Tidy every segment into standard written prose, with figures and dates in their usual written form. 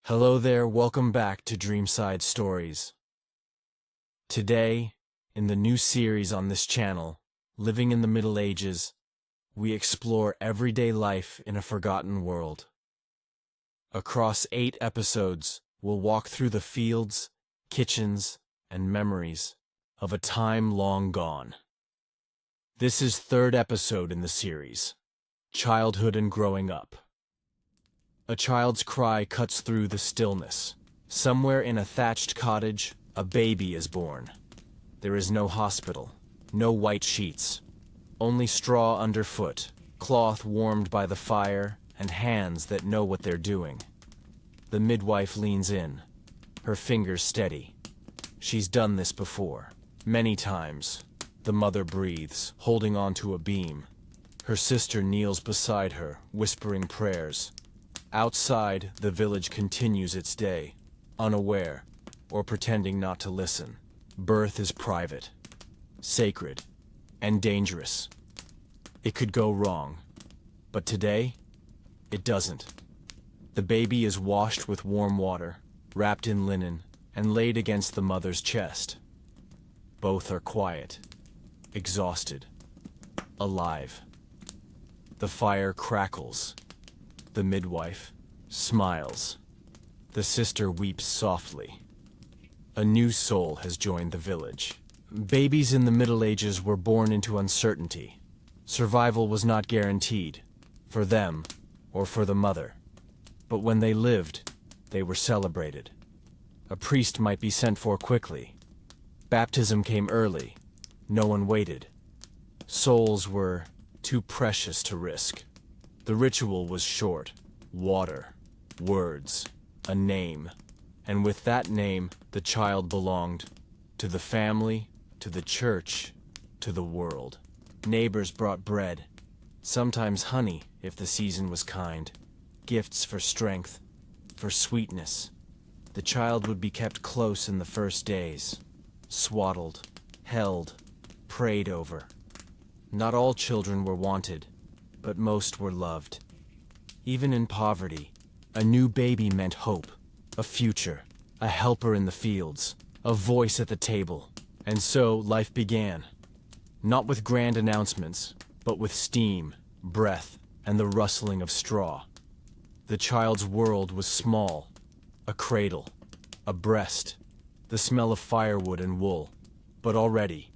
Hello there, welcome back to Dreamside Stories. Today, in the new series on this channel, Living in the Middle Ages, we explore everyday life in a forgotten world. Across 8 episodes, we'll walk through the fields, kitchens, and memories of a time long gone. This is 3rd episode in the series, Childhood and Growing Up. A child's cry cuts through the stillness. Somewhere in a thatched cottage, a baby is born. There is no hospital, no white sheets, only straw underfoot, cloth warmed by the fire, and hands that know what they're doing. The midwife leans in, her fingers steady. She's done this before, many times. The mother breathes, holding onto a beam. Her sister kneels beside her, whispering prayers. Outside, the village continues its day, unaware, or pretending not to listen. Birth is private, sacred, and dangerous. It could go wrong, but today, it doesn't. The baby is washed with warm water, wrapped in linen, and laid against the mother's chest. Both are quiet, exhausted, alive. The fire crackles. The midwife smiles. The sister weeps softly. A new soul has joined the village. Babies in the Middle Ages were born into uncertainty. Survival was not guaranteed, for them or for the mother. But when they lived, they were celebrated. A priest might be sent for quickly. Baptism came early. No one waited. Souls were too precious to risk. The ritual was short: water, words, a name. And with that name, the child belonged to the family, to the church, to the world. Neighbors brought bread, sometimes honey if the season was kind, gifts for strength, for sweetness. The child would be kept close in the first days, swaddled, held, prayed over. Not all children were wanted, but most were loved. Even in poverty, a new baby meant hope, a future, a helper in the fields, a voice at the table. And so life began. Not with grand announcements, but with steam, breath, and the rustling of straw. The child's world was small: a cradle, a breast, the smell of firewood and wool. But already,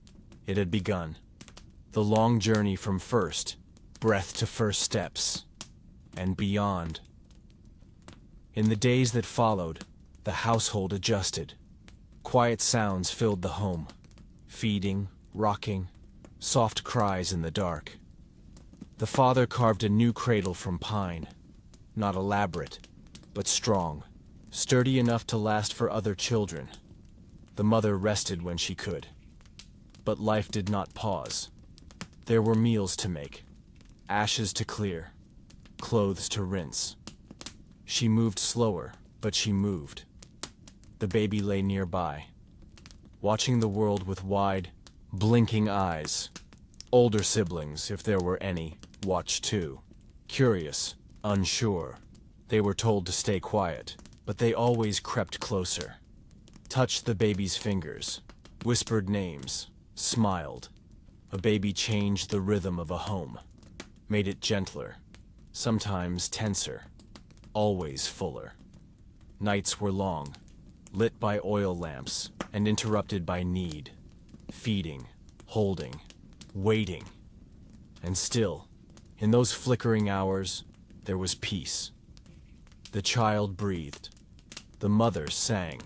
it had begun. The long journey from first breath to first steps, and beyond. In the days that followed, the household adjusted. Quiet sounds filled the home: feeding, rocking, soft cries in the dark. The father carved a new cradle from pine, not elaborate, but strong, sturdy enough to last for other children. The mother rested when she could. But life did not pause. There were meals to make, ashes to clear, clothes to rinse. She moved slower, but she moved. The baby lay nearby, watching the world with wide, blinking eyes. Older siblings, if there were any, watched too. Curious, unsure. They were told to stay quiet, but they always crept closer. Touched the baby's fingers, whispered names, smiled. A baby changed the rhythm of a home, made it gentler, sometimes tenser, always fuller. Nights were long, lit by oil lamps and interrupted by need, feeding, holding, waiting. And still, in those flickering hours, there was peace. The child breathed, the mother sang,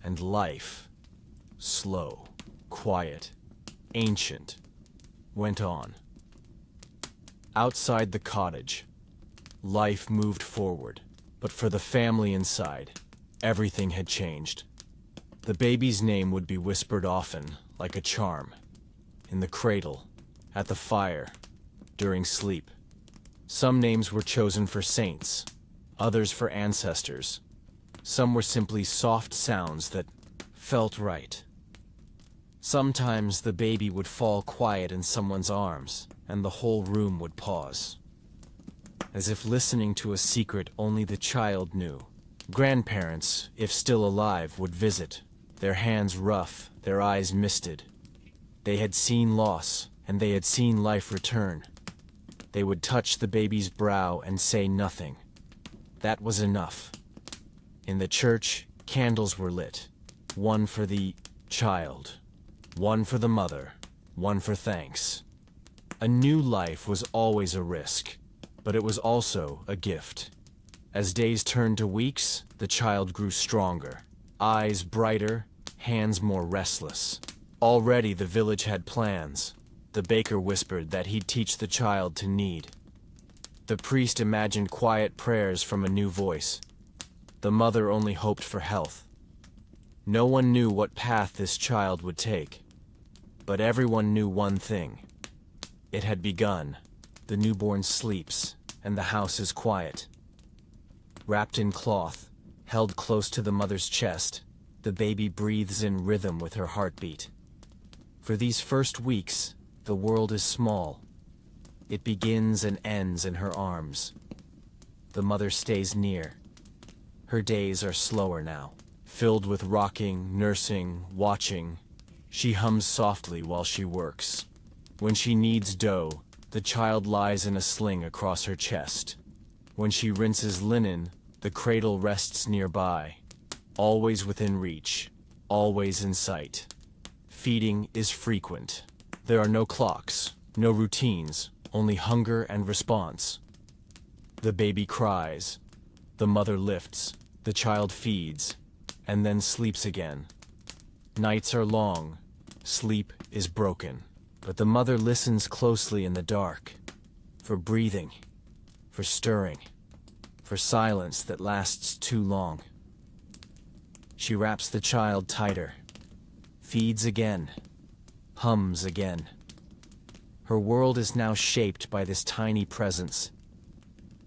and life, slow, quiet, ancient, went on. Outside the cottage, life moved forward, but for the family inside, everything had changed. The baby's name would be whispered often, like a charm, in the cradle, at the fire, during sleep. Some names were chosen for saints, others for ancestors. Some were simply soft sounds that felt right. Sometimes the baby would fall quiet in someone's arms, and the whole room would pause, as if listening to a secret only the child knew. Grandparents, if still alive, would visit, their hands rough, their eyes misted. They had seen loss, and they had seen life return. They would touch the baby's brow and say nothing. That was enough. In the church, candles were lit. One for the child, one for the mother, one for thanks. A new life was always a risk, but it was also a gift. As days turned to weeks, the child grew stronger, eyes brighter, hands more restless. Already the village had plans. The baker whispered that he'd teach the child to knead. The priest imagined quiet prayers from a new voice. The mother only hoped for health. No one knew what path this child would take. But everyone knew one thing. It had begun. The newborn sleeps, and the house is quiet. Wrapped in cloth, held close to the mother's chest, the baby breathes in rhythm with her heartbeat. For these first weeks, the world is small. It begins and ends in her arms. The mother stays near. Her days are slower now, filled with rocking, nursing, watching. She hums softly while she works. When she kneads dough, the child lies in a sling across her chest. When she rinses linen, the cradle rests nearby, always within reach, always in sight. Feeding is frequent. There are no clocks, no routines, only hunger and response. The baby cries. The mother lifts. The child feeds, and then sleeps again. Nights are long. Sleep is broken. But the mother listens closely in the dark, for breathing, for stirring, for silence that lasts too long. She wraps the child tighter, feeds again, hums again. Her world is now shaped by this tiny presence,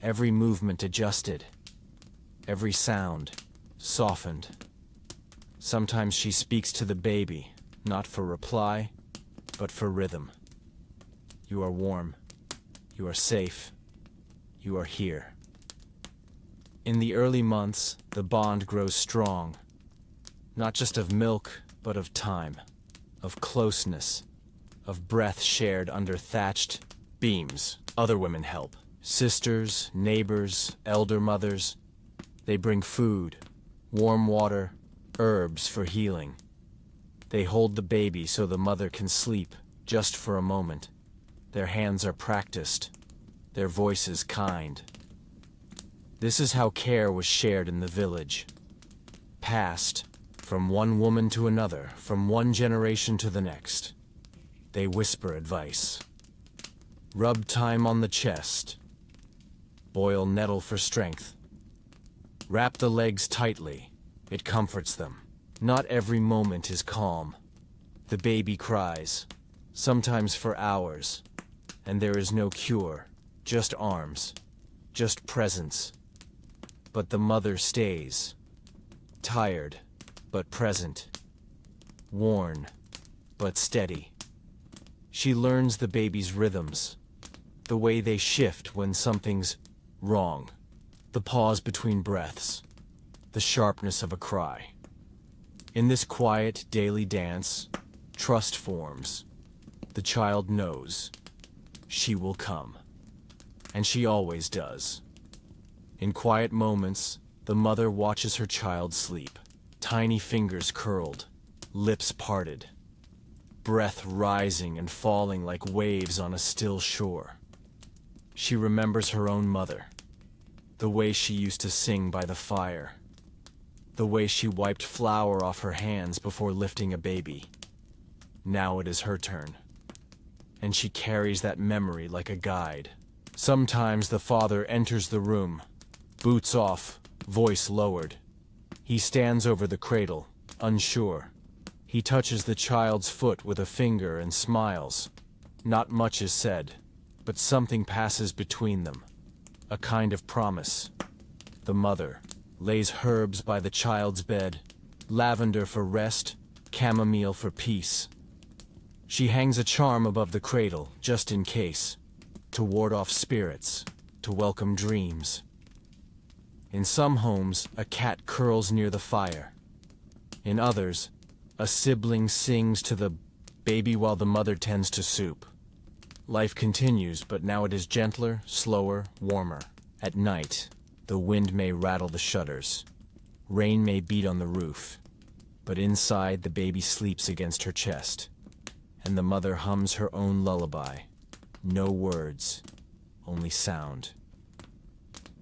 every movement adjusted, every sound softened. Sometimes she speaks to the baby, not for reply, but for rhythm. You are warm. You are safe. You are here. In the early months, the bond grows strong, not just of milk, but of time, of closeness, of breath shared under thatched beams. Other women help. Sisters, neighbors, elder mothers. They bring food, warm water, herbs for healing. They hold the baby so the mother can sleep, just for a moment. Their hands are practiced, their voices kind. This is how care was shared in the village. Passed, from one woman to another, from one generation to the next. They whisper advice. Rub thyme on the chest. Boil nettle for strength. Wrap the legs tightly. It comforts them. Not every moment is calm. The baby cries, sometimes for hours, and there is no cure, just arms, just presence. But the mother stays, tired, but present, worn, but steady. She learns the baby's rhythms, the way they shift when something's wrong, the pause between breaths, the sharpness of a cry. In this quiet, daily dance, trust forms. The child knows she will come, and she always does. In quiet moments, the mother watches her child sleep, tiny fingers curled, lips parted, breath rising and falling like waves on a still shore. She remembers her own mother, the way she used to sing by the fire, the way she wiped flour off her hands before lifting a baby. Now it is her turn, and she carries that memory like a guide. Sometimes the father enters the room, boots off, voice lowered. He stands over the cradle, unsure. He touches the child's foot with a finger and smiles. Not much is said, but something passes between them, a kind of promise. The mother lays herbs by the child's bed, lavender for rest, chamomile for peace. She hangs a charm above the cradle, just in case, to ward off spirits, to welcome dreams. In some homes, a cat curls near the fire. In others, a sibling sings to the baby while the mother tends to soup. Life continues, but now it is gentler, slower, warmer. At night, the wind may rattle the shutters. Rain may beat on the roof. But inside, the baby sleeps against her chest. And the mother hums her own lullaby. No words, only sound.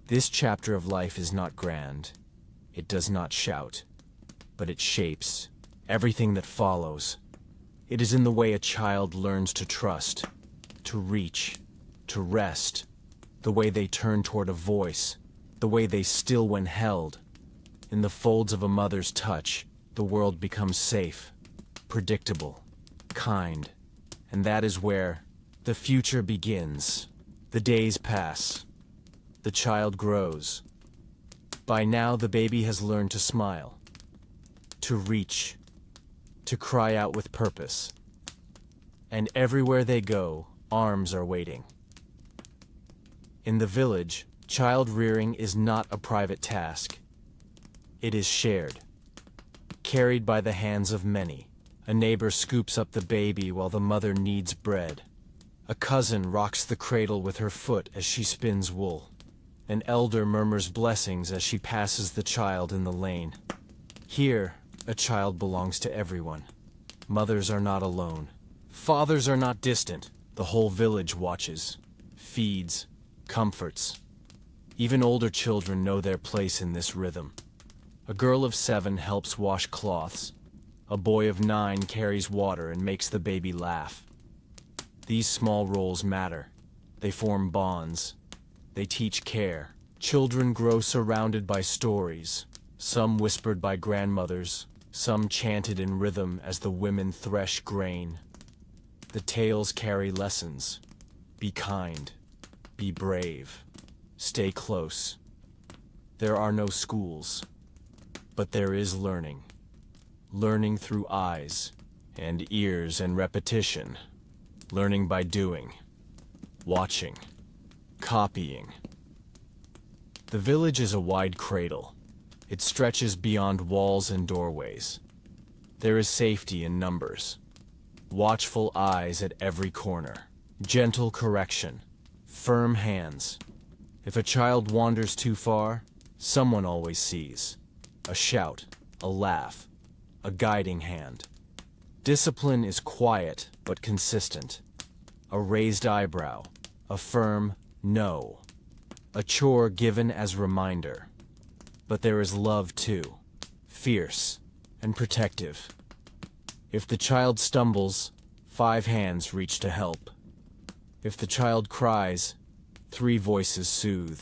This chapter of life is not grand. It does not shout. But it shapes everything that follows. It is in the way a child learns to trust, to reach, to rest, the way they turn toward a voice, the way they still when held. In the folds of a mother's touch, the world becomes safe, predictable, kind. And that is where the future begins. The days pass. The child grows. By now, the baby has learned to smile, to reach, to cry out with purpose. And everywhere they go, arms are waiting. In the village, child rearing is not a private task. It is shared, carried by the hands of many. A neighbor scoops up the baby while the mother kneads bread. A cousin rocks the cradle with her foot as she spins wool. An elder murmurs blessings as she passes the child in the lane. Here, a child belongs to everyone. Mothers are not alone. Fathers are not distant. The whole village watches, feeds, comforts. Even older children know their place in this rhythm. A girl of 7 helps wash cloths. A boy of 9 carries water and makes the baby laugh. These small roles matter. They form bonds. They teach care. Children grow surrounded by stories, some whispered by grandmothers, some chanted in rhythm as the women thresh grain. The tales carry lessons. Be kind. Be brave. Stay close. There are no schools, but there is learning. Learning through eyes and ears and repetition. Learning by doing, watching, copying. The village is a wide cradle. It stretches beyond walls and doorways. There is safety in numbers. Watchful eyes at every corner. Gentle correction. Firm hands. If a child wanders too far, someone always sees. A shout, a laugh, a guiding hand. Discipline is quiet but consistent. A raised eyebrow, a firm no. A chore given as reminder. But there is love too, fierce and protective. If the child stumbles, 5 hands reach to help. If the child cries, 3 voices soothe.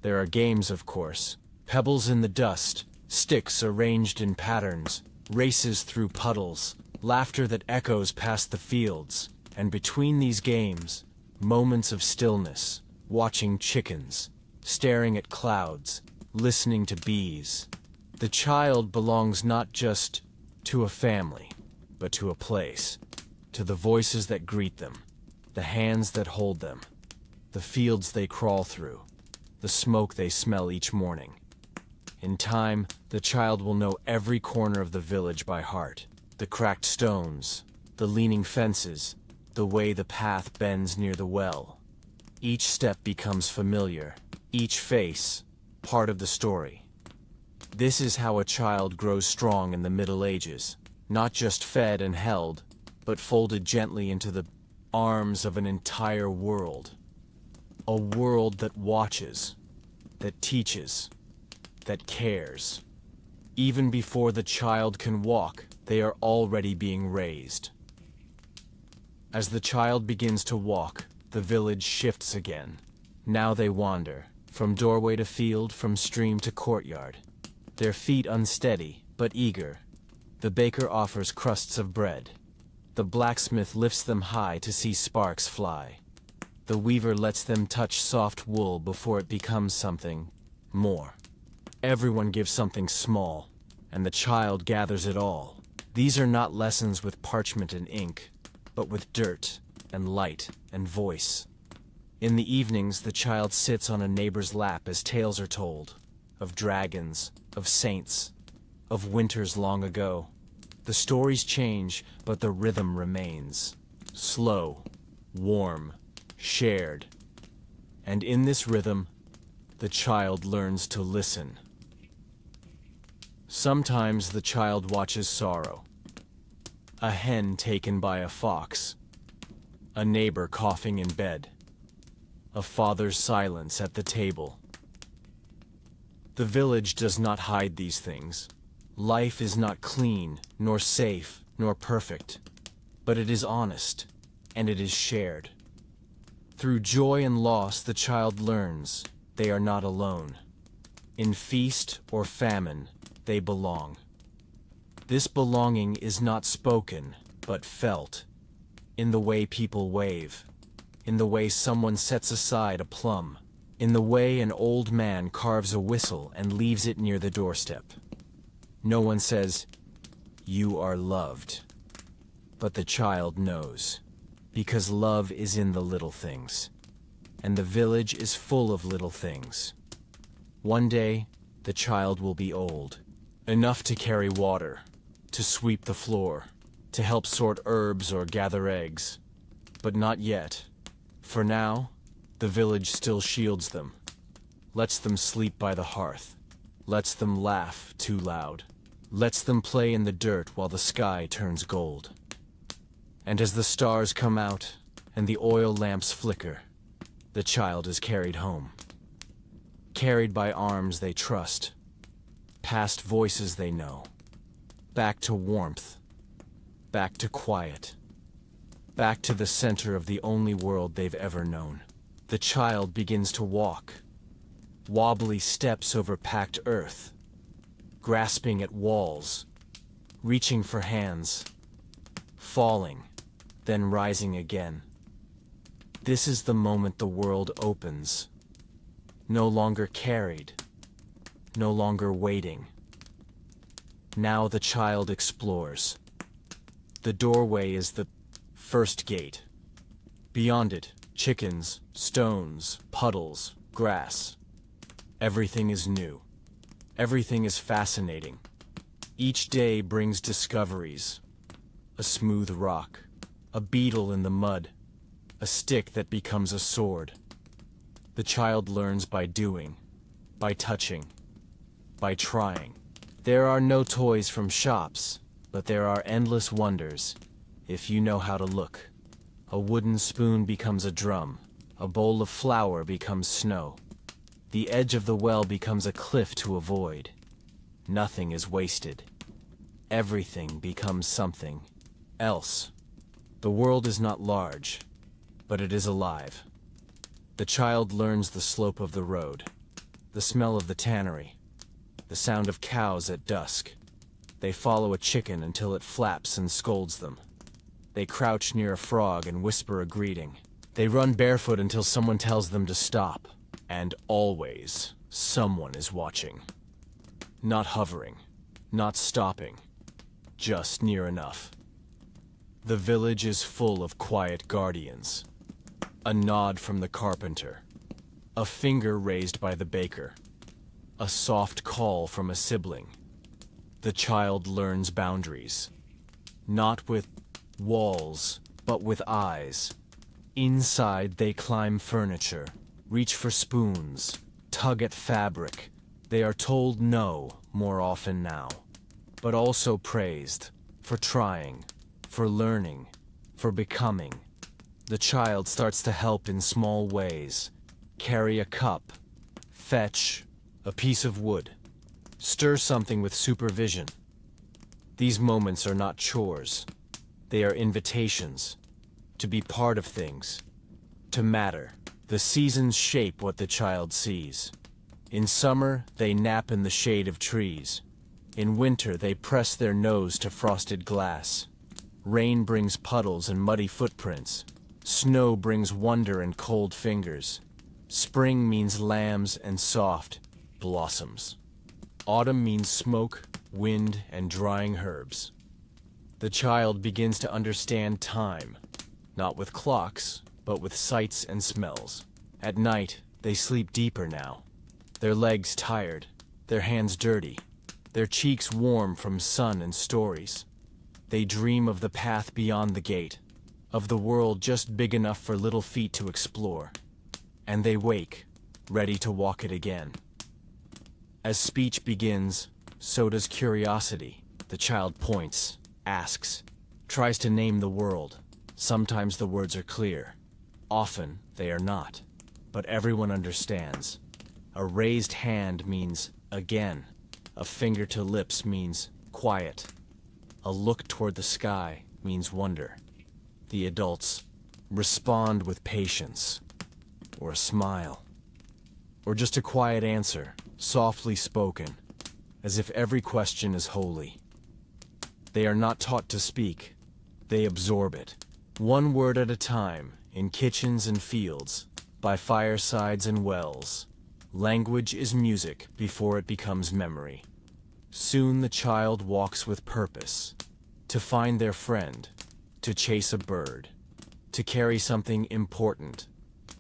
There are games, of course. Pebbles in the dust, sticks arranged in patterns, races through puddles, laughter that echoes past the fields. And between these games, moments of stillness, watching chickens, staring at clouds, listening to bees. The child belongs not just to a family, but to a place, to the voices that greet them, the hands that hold them, the fields they crawl through, the smoke they smell each morning. In time, the child will know every corner of the village by heart, the cracked stones, the leaning fences, the way the path bends near the well. Each step becomes familiar, each face, part of the story. This is how a child grows strong in the Middle Ages, not just fed and held, but folded gently into the arms of an entire world. A world that watches, that teaches, that cares. Even before the child can walk, they are already being raised. As the child begins to walk, the village shifts again. Now they wander, from doorway to field, from stream to courtyard. Their feet unsteady, but eager. The baker offers crusts of bread. The blacksmith lifts them high to see sparks fly. The weaver lets them touch soft wool before it becomes something more. Everyone gives something small, and the child gathers it all. These are not lessons with parchment and ink, but with dirt and light and voice. In the evenings, the child sits on a neighbor's lap as tales are told. of dragons, of saints, of winters long ago. The stories change, but the rhythm remains. Slow, warm, shared. And in this rhythm, the child learns to listen. Sometimes the child watches sorrow. A hen taken by a fox. A neighbor coughing in bed. A father's silence at the table. The village does not hide these things. Life is not clean, nor safe, nor perfect. But it is honest, and it is shared. Through joy and loss, the child learns they are not alone. In feast or famine, they belong. This belonging is not spoken, but felt. In the way people wave. In the way someone sets aside a plum. In the way an old man carves a whistle and leaves it near the doorstep. No one says, "You are loved." But the child knows, because love is in the little things. And the village is full of little things. One day, the child will be old, enough to carry water, to sweep the floor, to help sort herbs or gather eggs. But not yet. For now, the village still shields them, lets them sleep by the hearth, lets them laugh too loud, lets them play in the dirt while the sky turns gold. And as the stars come out and the oil lamps flicker, the child is carried home. Carried by arms they trust, past voices they know, back to warmth, back to quiet, back to the center of the only world they've ever known. The child begins to walk, wobbly steps over packed earth, grasping at walls, reaching for hands, falling, then rising again. This is the moment the world opens. No longer carried, no longer waiting. Now the child explores. The doorway is the first gate. Beyond it, chickens, stones, puddles, grass. Everything is new. Everything is fascinating. Each day brings discoveries. A smooth rock, a beetle in the mud, a stick that becomes a sword. The child learns by doing, by touching, by trying. There are no toys from shops, but there are endless wonders, if you know how to look. A wooden spoon becomes a drum, a bowl of flour becomes snow. The edge of the well becomes a cliff to avoid. Nothing is wasted. Everything becomes something else. The world is not large, but it is alive. The child learns the slope of the road, the smell of the tannery, the sound of cows at dusk. They follow a chicken until it flaps and scolds them. They crouch near a frog and whisper a greeting. They run barefoot until someone tells them to stop. And always, someone is watching. Not hovering, not stopping, just near enough. The village is full of quiet guardians. A nod from the carpenter. A finger raised by the baker. A soft call from a sibling. The child learns boundaries. Not with walls, but with eyes. Inside they climb furniture, reach for spoons, tug at fabric. They are told no more often now, but also praised for trying, for learning, for becoming. The child starts to help in small ways. Carry a cup, fetch a piece of wood, stir something with supervision. These moments are not chores. They are invitations to be part of things, to matter. The seasons shape what the child sees. In summer, they nap in the shade of trees. In winter, they press their nose to frosted glass. Rain brings puddles and muddy footprints. Snow brings wonder and cold fingers. Spring means lambs and soft blossoms. Autumn means smoke, wind, and drying herbs. The child begins to understand time, not with clocks, but with sights and smells. At night, they sleep deeper now, their legs tired, their hands dirty, their cheeks warm from sun and stories. They dream of the path beyond the gate, of the world just big enough for little feet to explore. And they wake, ready to walk it again. As speech begins, so does curiosity. The child points, asks, tries to name the world. Sometimes the words are clear. Often they are not. But everyone understands. A raised hand means again. A finger to lips means quiet. A look toward the sky means wonder. The adults respond with patience, or a smile, or just a quiet answer, softly spoken, as if every question is holy. They are not taught to speak. They absorb it, one word at a time, in kitchens and fields, by firesides and wells. Language is music before it becomes memory. Soon the child walks with purpose, to find their friend, to chase a bird, to carry something important,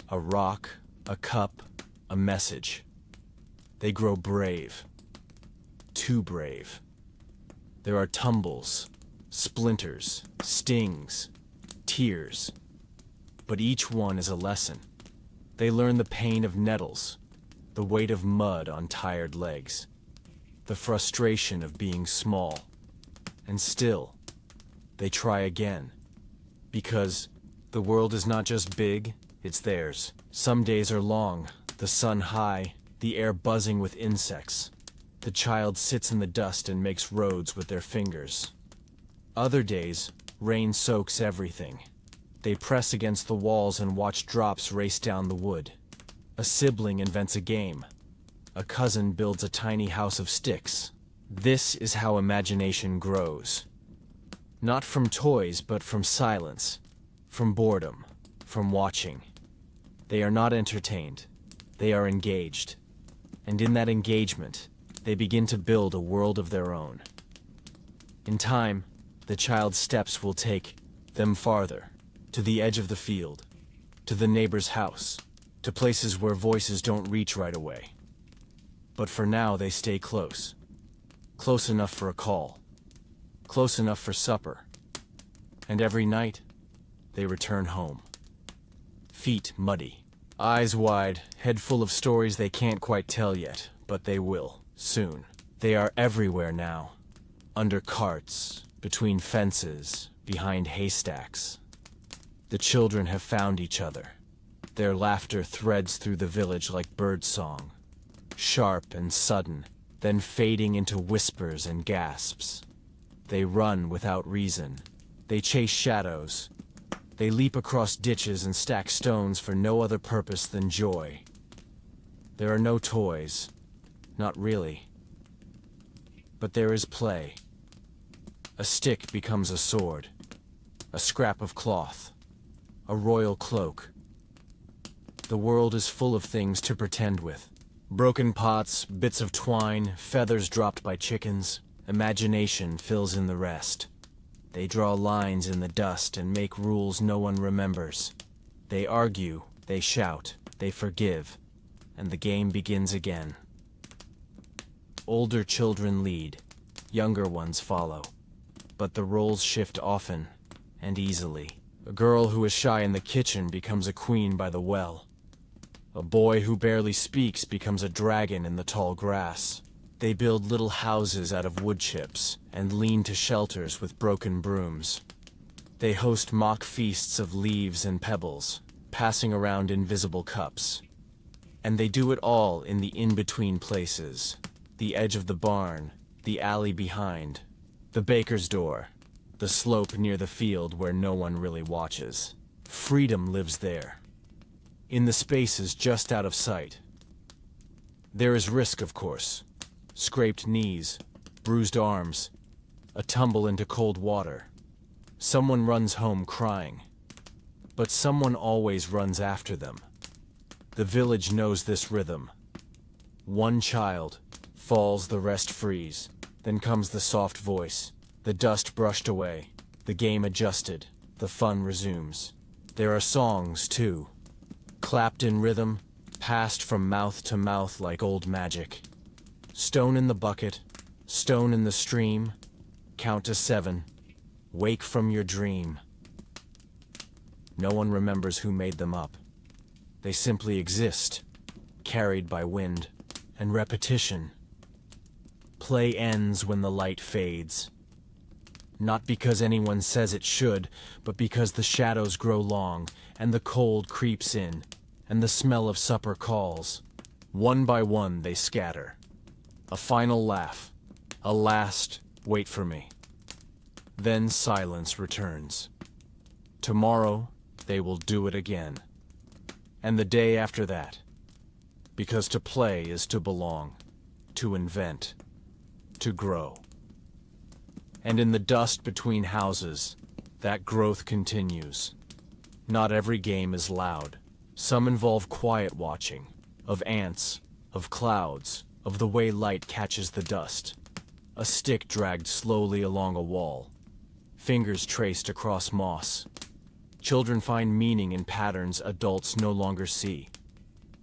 a rock, a cup, a message. They grow brave, too brave. There are tumbles, splinters, stings, tears, but each one is a lesson. They learn the pain of nettles, the weight of mud on tired legs, the frustration of being small. And still, they try again. Because the world is not just big, it's theirs. Some days are long, the sun high, the air buzzing with insects. The child sits in the dust and makes roads with their fingers. Other days, rain soaks everything. They press against the walls and watch drops race down the wood. A sibling invents a game. A cousin builds a tiny house of sticks. This is how imagination grows. Not from toys, but from silence, from boredom, from watching. They are not entertained. They are engaged. And in that engagement, they begin to build a world of their own. In time, the child's steps will take them farther, to the edge of the field, to the neighbor's house, to places where voices don't reach right away. But for now, they stay close. Close enough for a call. Close enough for supper. And every night, they return home. Feet muddy, eyes wide, head full of stories they can't quite tell yet, but they will, soon. They are everywhere now. Under carts, between fences, behind haystacks. The children have found each other. Their laughter threads through the village like birdsong, sharp and sudden, then fading into whispers and gasps. They run without reason. They chase shadows. They leap across ditches and stack stones for no other purpose than joy. There are no toys. Not really. But there is play. A stick becomes a sword. A scrap of cloth. A royal cloak. The world is full of things to pretend with. Broken pots, bits of twine, feathers dropped by chickens. Imagination fills in the rest. They draw lines in the dust and make rules no one remembers. They argue, they shout, they forgive, and the game begins again. Older children lead, younger ones follow. But the roles shift often and easily. A girl who is shy in the kitchen becomes a queen by the well. A boy who barely speaks becomes a dragon in the tall grass. They build little houses out of wood chips and lean to shelters with broken brooms. They host mock feasts of leaves and pebbles, passing around invisible cups. And they do it all in the in-between places. The edge of the barn, the alley behind, the baker's door, the slope near the field where no one really watches. Freedom lives there, in the spaces just out of sight. There is risk, of course. Scraped knees, bruised arms, a tumble into cold water. Someone runs home crying, but someone always runs after them. The village knows this rhythm. One child falls, the rest freeze. Then comes the soft voice, the dust brushed away, the game adjusted, the fun resumes. There are songs, too, clapped in rhythm, passed from mouth to mouth like old magic. Stone in the bucket, stone in the stream, count to 7, wake from your dream. No one remembers who made them up. They simply exist, carried by wind and repetition. Play ends when the light fades. Not because anyone says it should, but because the shadows grow long, and the cold creeps in, and the smell of supper calls. One by one they scatter. A final laugh, a last, wait for me. Then silence returns. Tomorrow, they will do it again. And the day after that. Because to play is to belong, to invent, to grow. And in the dust between houses, that growth continues. Not every game is loud. Some involve quiet watching, of ants, of clouds, of the way light catches the dust. A stick dragged slowly along a wall. Fingers traced across moss. Children find meaning in patterns adults no longer see.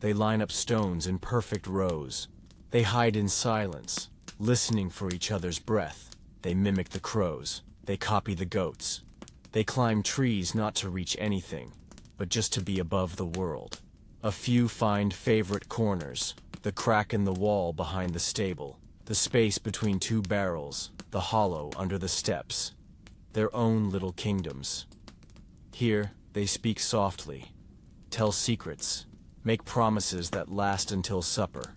They line up stones in perfect rows. They hide in silence, listening for each other's breath. They mimic the crows. They copy the goats. They climb trees not to reach anything, but just to be above the world. A few find favorite corners, the crack in the wall behind the stable, the space between two barrels, the hollow under the steps. Their own little kingdoms. Here, they speak softly, tell secrets, make promises that last until supper.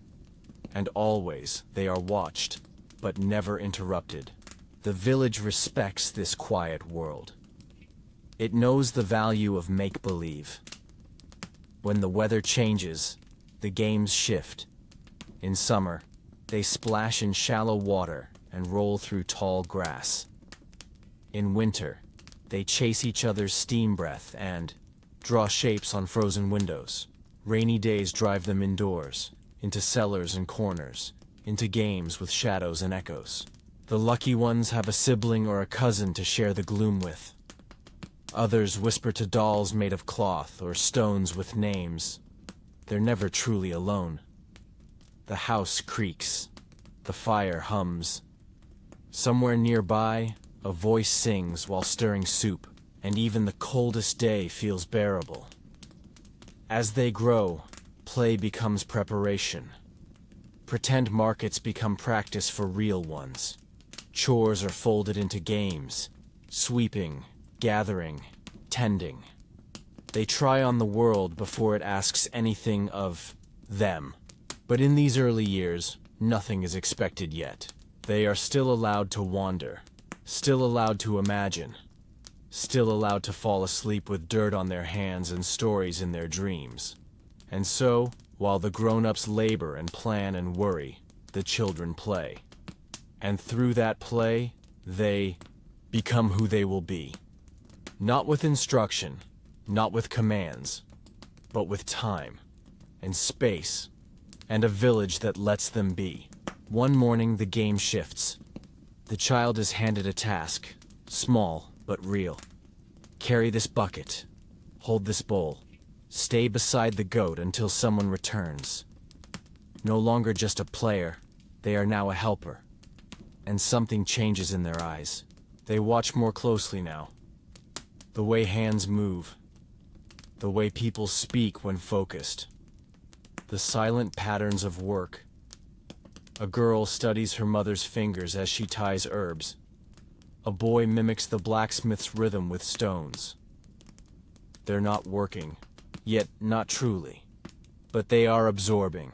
And always they are watched, but never interrupted. The village respects this quiet world. It knows the value of make-believe. When the weather changes, the games shift. In summer, they splash in shallow water and roll through tall grass. In winter, they chase each other's steam breath and draw shapes on frozen windows. Rainy days drive them indoors, into cellars and corners, into games with shadows and echoes. The lucky ones have a sibling or a cousin to share the gloom with. Others whisper to dolls made of cloth or stones with names. They're never truly alone. The house creaks. The fire hums. Somewhere nearby, a voice sings while stirring soup, and even the coldest day feels bearable. As they grow, play becomes preparation. Pretend markets become practice for real ones. Chores are folded into games, sweeping, gathering, tending. They try on the world before it asks anything of them. But in these early years, nothing is expected yet. They are still allowed to wander, still allowed to imagine, still allowed to fall asleep with dirt on their hands and stories in their dreams. And so, while the grown-ups labor and plan and worry, the children play. And through that play, they become who they will be. Not with instruction, not with commands, but with time and space and a village that lets them be. One morning, the game shifts. The child is handed a task, small but real. Carry this bucket, hold this bowl, stay beside the goat until someone returns. No longer just a player, they are now a helper. And something changes in their eyes. They watch more closely now. The way hands move. The way people speak when focused. The silent patterns of work. A girl studies her mother's fingers as she ties herbs. A boy mimics the blacksmith's rhythm with stones. They're not working, yet not truly. But they are absorbing.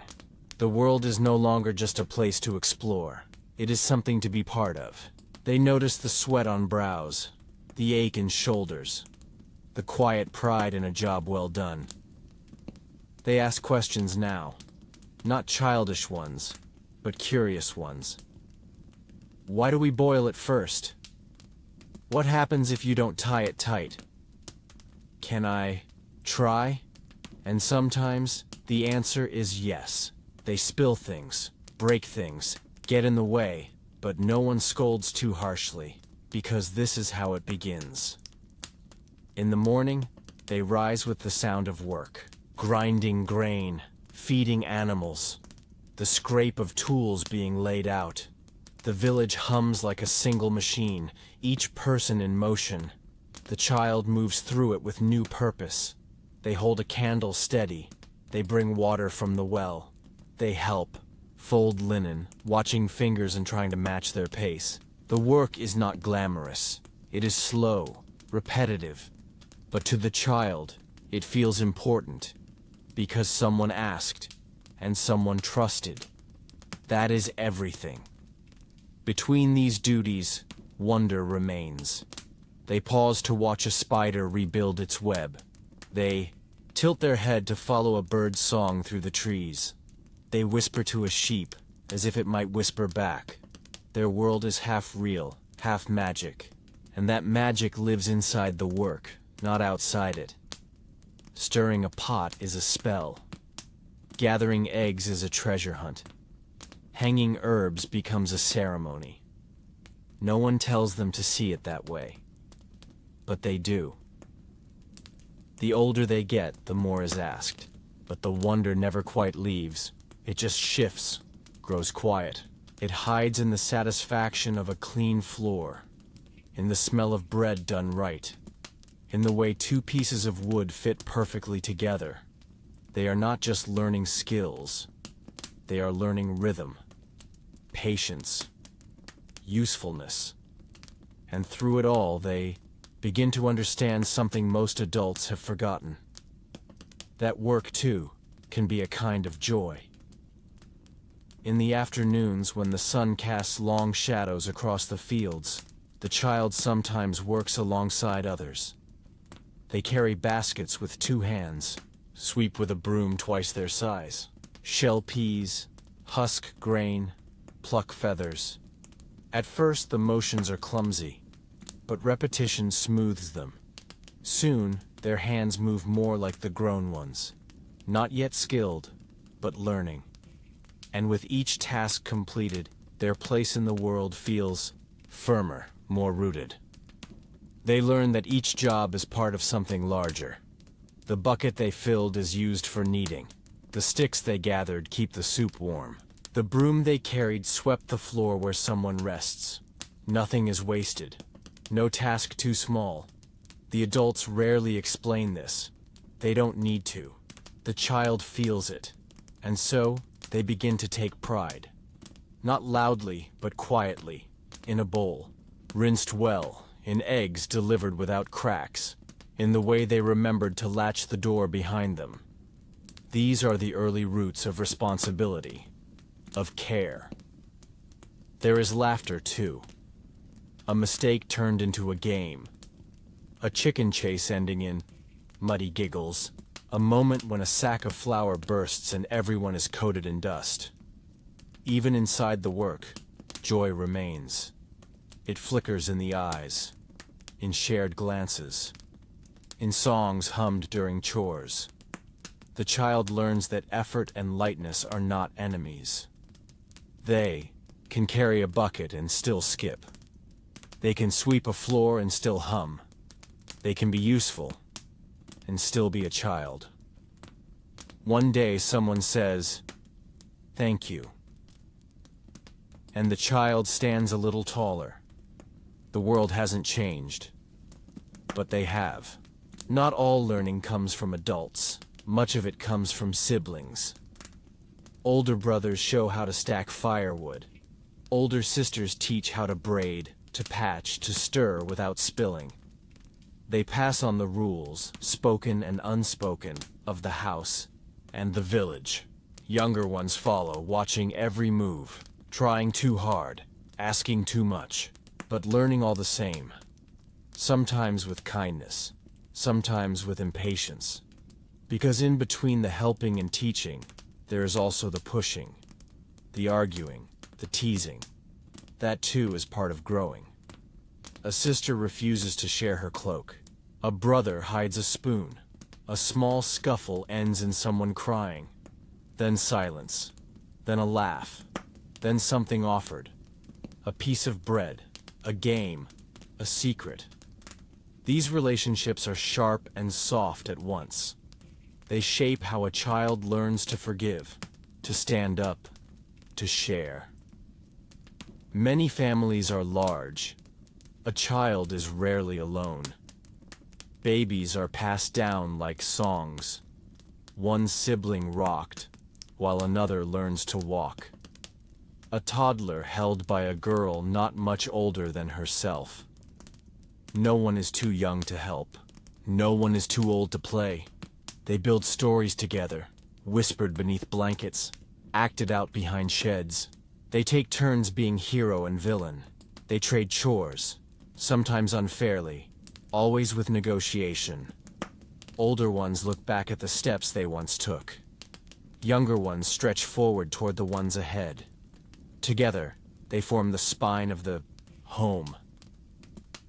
The world is no longer just a place to explore. It is something to be part of. They notice the sweat on brows, the ache in shoulders, the quiet pride in a job well done. They ask questions now, not childish ones, but curious ones. Why do we boil it first? What happens if you don't tie it tight? Can I try? And sometimes the answer is yes. They spill things, break things, get in the way, but no one scolds too harshly, because this is how it begins. In the morning, they rise with the sound of work, grinding grain, feeding animals, the scrape of tools being laid out. The village hums like a single machine, each person in motion. The child moves through it with new purpose. They hold a candle steady. They bring water from the well. They help, fold linen, watching fingers and trying to match their pace. The work is not glamorous. It is slow, repetitive. But to the child, it feels important, because someone asked, and someone trusted. That is everything. Between these duties, wonder remains. They pause to watch a spider rebuild its web. They tilt their head to follow a bird's song through the trees. They whisper to a sheep, as if it might whisper back. Their world is half real, half magic, and that magic lives inside the work, not outside it. Stirring a pot is a spell. Gathering eggs is a treasure hunt. Hanging herbs becomes a ceremony. No one tells them to see it that way, but they do. The older they get, the more is asked, but the wonder never quite leaves. It just shifts, grows quiet. It hides in the satisfaction of a clean floor, in the smell of bread done right, in the way two pieces of wood fit perfectly together. They are not just learning skills, they are learning rhythm, patience, usefulness. And through it all, they begin to understand something most adults have forgotten. That work, too, can be a kind of joy. In the afternoons, when the sun casts long shadows across the fields, the child sometimes works alongside others. They carry baskets with 2 hands, sweep with a broom twice their size, shell peas, husk grain, pluck feathers. At first, the motions are clumsy, but repetition smooths them. Soon, their hands move more like the grown ones, not yet skilled, but learning. And with each task completed, their place in the world feels firmer, more rooted. They learn that each job is part of something larger. The bucket they filled is used for kneading. The sticks they gathered keep the soup warm. The broom they carried swept the floor where someone rests. Nothing is wasted. No task too small. The adults rarely explain this. They don't need to. The child feels it. And so, they begin to take pride. Not loudly, but quietly, in a bowl, rinsed well, in eggs delivered without cracks, in the way they remembered to latch the door behind them. These are the early roots of responsibility, of care. There is laughter, too. A mistake turned into a game. A chicken chase ending in muddy giggles. A moment when a sack of flour bursts and everyone is coated in dust. Even inside the work, joy remains. It flickers in the eyes, in shared glances, in songs hummed during chores. The child learns that effort and lightness are not enemies. They can carry a bucket and still skip. They can sweep a floor and still hum. They can be useful and still be a child. One day someone says, "Thank you." And the child stands a little taller. The world hasn't changed, but they have. Not all learning comes from adults. Much of it comes from siblings. Older brothers show how to stack firewood. Older sisters teach how to braid, to patch, to stir without spilling. They pass on the rules, spoken and unspoken, of the house and the village. Younger ones follow, watching every move, trying too hard, asking too much, but learning all the same. Sometimes with kindness, sometimes with impatience. Because in between the helping and teaching, there is also the pushing, the arguing, the teasing. That too is part of growing. A sister refuses to share her cloak. A brother hides a spoon. A small scuffle ends in someone crying. Then silence. Then a laugh. Then something offered. A piece of bread. A game. A secret. These relationships are sharp and soft at once. They shape how a child learns to forgive, to stand up, to share. Many families are large. A child is rarely alone. Babies are passed down like songs. One sibling rocked, while another learns to walk. A toddler held by a girl not much older than herself. No one is too young to help. No one is too old to play. They build stories together, whispered beneath blankets, acted out behind sheds. They take turns being hero and villain. They trade chores, sometimes unfairly, always with negotiation. Older ones look back at the steps they once took. Younger ones stretch forward toward the ones ahead. Together, they form the spine of the home.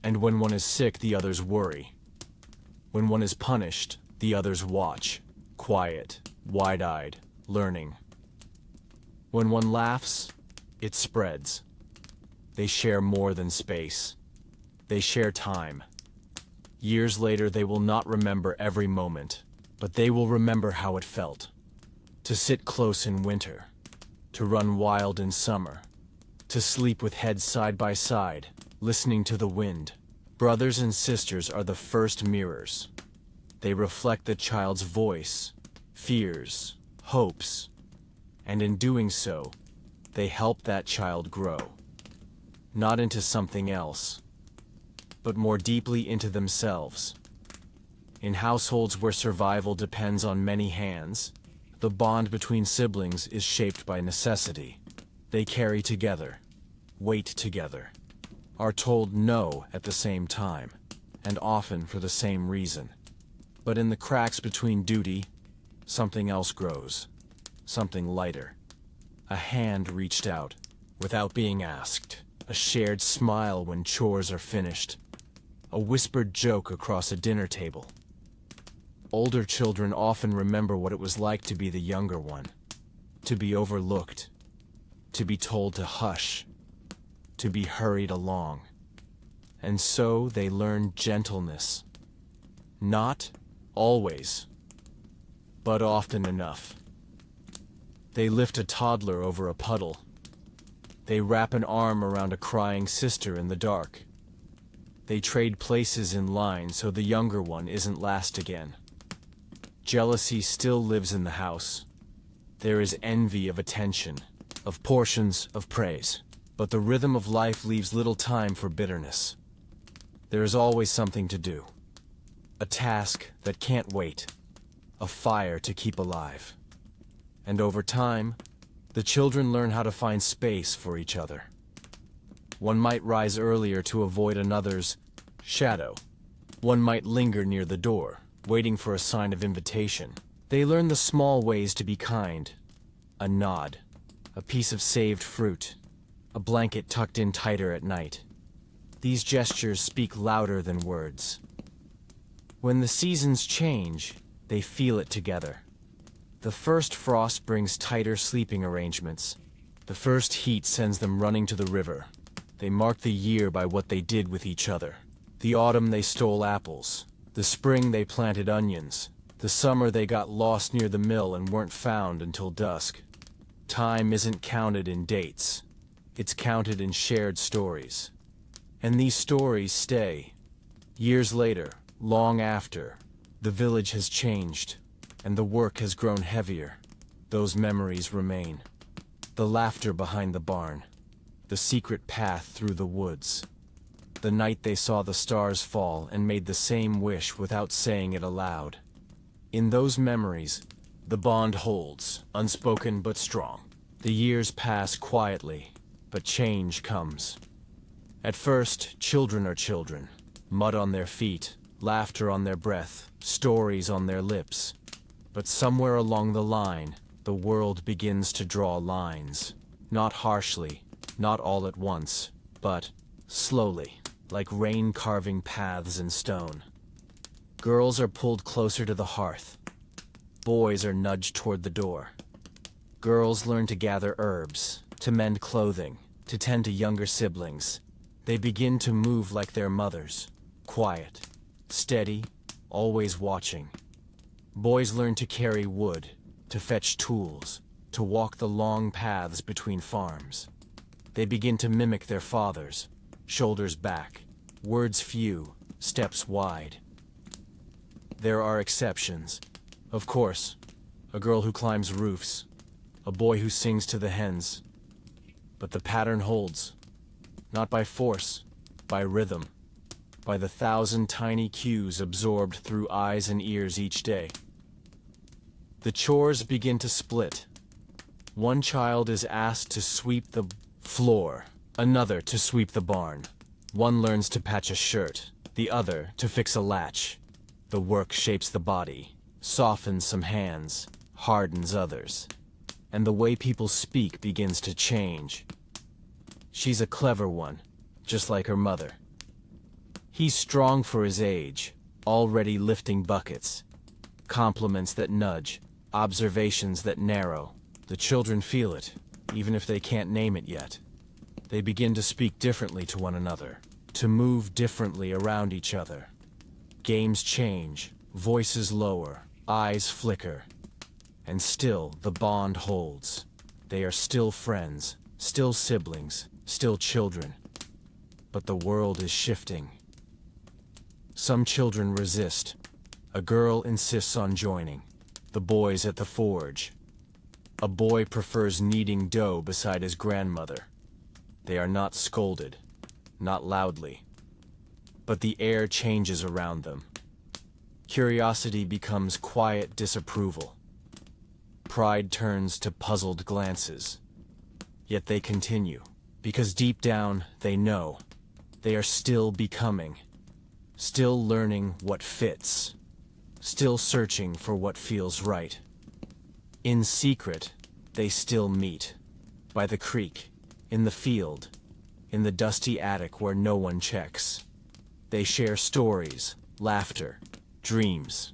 And when one is sick, the others worry. When one is punished, the others watch, quiet, wide-eyed, learning. When one laughs, it spreads. They share more than space. They share time. Years later, they will not remember every moment, but they will remember how it felt. To sit close in winter, to run wild in summer, to sleep with heads side by side, listening to the wind. Brothers and sisters are the first mirrors. They reflect the child's voice, fears, hopes, and in doing so, they help that child grow. Not into something else, but more deeply into themselves. In households where survival depends on many hands, the bond between siblings is shaped by necessity. They carry together, wait together, are told no at the same time, and often for the same reason. But in the cracks between duty, something else grows, something lighter. A hand reached out, without being asked. A shared smile when chores are finished. A whispered joke across a dinner table. Older children often remember what it was like to be the younger one, to be overlooked, to be told to hush, to be hurried along. And so they learn gentleness. Not always, but often enough. They lift a toddler over a puddle. They wrap an arm around a crying sister in the dark. They trade places in line so the younger one isn't last again. Jealousy still lives in the house. There is envy of attention, of portions, of praise. But the rhythm of life leaves little time for bitterness. There is always something to do. A task that can't wait. A fire to keep alive. And over time, the children learn how to find space for each other. One might rise earlier to avoid another's shadow. One might linger near the door, waiting for a sign of invitation. They learn the small ways to be kind. A nod, a piece of saved fruit, a blanket tucked in tighter at night. These gestures speak louder than words. When the seasons change, they feel it together. The first frost brings tighter sleeping arrangements. The first heat sends them running to the river. They mark the year by what they did with each other. The autumn they stole apples. The spring they planted onions. The summer they got lost near the mill and weren't found until dusk. Time isn't counted in dates. It's counted in shared stories. And these stories stay. Years later, long after, the village has changed, and the work has grown heavier. Those memories remain. The laughter behind the barn. The secret path through the woods. The night they saw the stars fall and made the same wish without saying it aloud. In those memories, the bond holds, unspoken but strong. The years pass quietly, but change comes. At first, children are children. Mud on their feet, laughter on their breath, stories on their lips. But somewhere along the line, the world begins to draw lines. Not harshly, not all at once, but slowly, like rain carving paths in stone. Girls are pulled closer to the hearth. Boys are nudged toward the door. Girls learn to gather herbs, to mend clothing, to tend to younger siblings. They begin to move like their mothers, quiet, steady, always watching. Boys learn to carry wood, to fetch tools, to walk the long paths between farms. They begin to mimic their fathers, shoulders back, words few, steps wide. There are exceptions. Of course, a girl who climbs roofs, a boy who sings to the hens. But the pattern holds, not by force, by rhythm, by the 1,000 tiny cues absorbed through eyes and ears each day. The chores begin to split. One child is asked to sweep the floor, another to sweep the barn. One learns to patch a shirt, the other to fix a latch. The work shapes the body, softens some hands, hardens others. And the way people speak begins to change. She's a clever one, just like her mother. He's strong for his age, already lifting buckets. Compliments that nudge, observations that narrow. The children feel it, even if they can't name it yet. They begin to speak differently to one another, to move differently around each other. Games change, voices lower, eyes flicker. And still the bond holds. They are still friends, still siblings, still children. But the world is shifting. Some children resist. A girl insists on joining. The boys at the forge. A boy prefers kneading dough beside his grandmother. They are not scolded, not loudly. But the air changes around them. Curiosity becomes quiet disapproval. Pride turns to puzzled glances. Yet they continue, because deep down they know they are still becoming, still learning what fits, still searching for what feels right. In secret, they still meet, by the creek, in the field, in the dusty attic where no one checks. They share stories, laughter, dreams.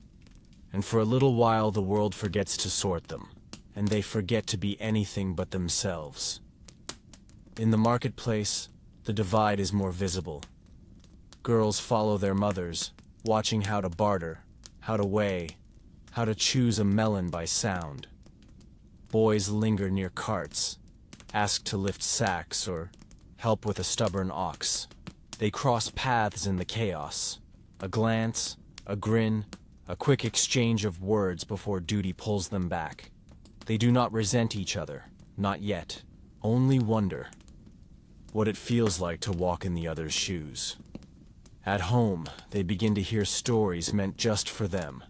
And for a little while the world forgets to sort them, and they forget to be anything but themselves. In the marketplace, the divide is more visible. Girls follow their mothers, watching how to barter, how to weigh, how to choose a melon by sound. Boys linger near carts, ask to lift sacks or help with a stubborn ox. They cross paths in the chaos. A glance, a grin, a quick exchange of words before duty pulls them back. They do not resent each other, not yet, only wonder what it feels like to walk in the other's shoes. At home, they begin to hear stories meant just for them.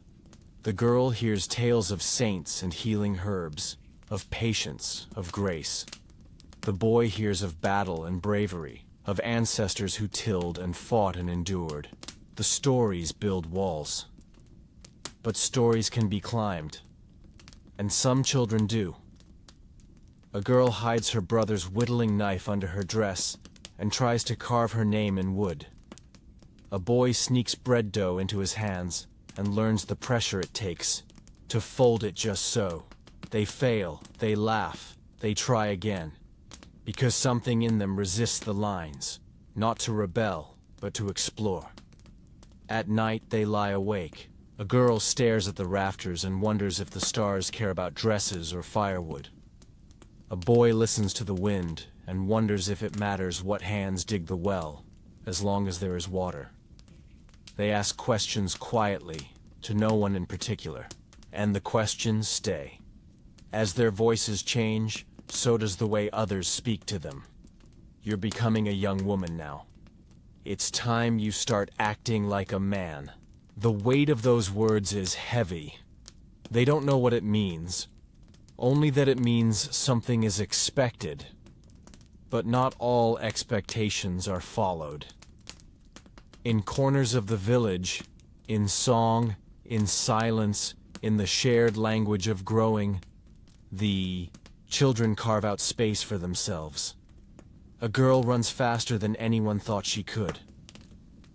The girl hears tales of saints and healing herbs, of patience, of grace. The boy hears of battle and bravery, of ancestors who tilled and fought and endured. The stories build walls. But stories can be climbed, and some children do. A girl hides her brother's whittling knife under her dress and tries to carve her name in wood. A boy sneaks bread dough into his hands and learns the pressure it takes to fold it just so. They fail, they laugh, they try again, because something in them resists the lines, not to rebel, but to explore. At night they lie awake. A girl stares at the rafters and wonders if the stars care about dresses or firewood. A boy listens to the wind and wonders if it matters what hands dig the well, as long as there is water. They ask questions quietly, to no one in particular, and the questions stay. As their voices change, so does the way others speak to them. You're becoming a young woman now. It's time you start acting like a man. The weight of those words is heavy. They don't know what it means, only that it means something is expected. But not all expectations are followed. In corners of the village, in song, in silence, in the shared language of growing, the children carve out space for themselves. A girl runs faster than anyone thought she could.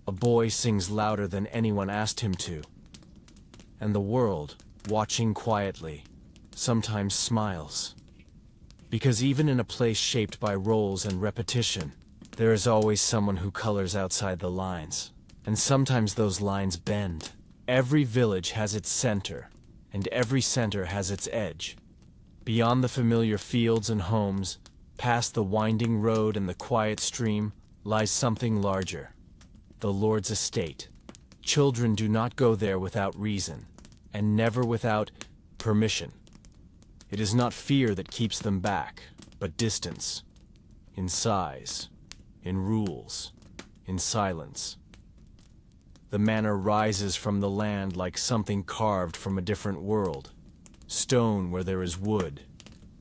A boy sings louder than anyone asked him to. And the world, watching quietly, sometimes smiles. Because even in a place shaped by roles and repetition, there is always someone who colors outside the lines. And sometimes those lines bend. Every village has its center, and every center has its edge. Beyond the familiar fields and homes, past the winding road and the quiet stream, lies something larger. The Lord's estate. Children do not go there without reason, and never without permission. It is not fear that keeps them back, but distance. In size, in rules, in silence. The manor rises from the land like something carved from a different world. Stone where there is wood,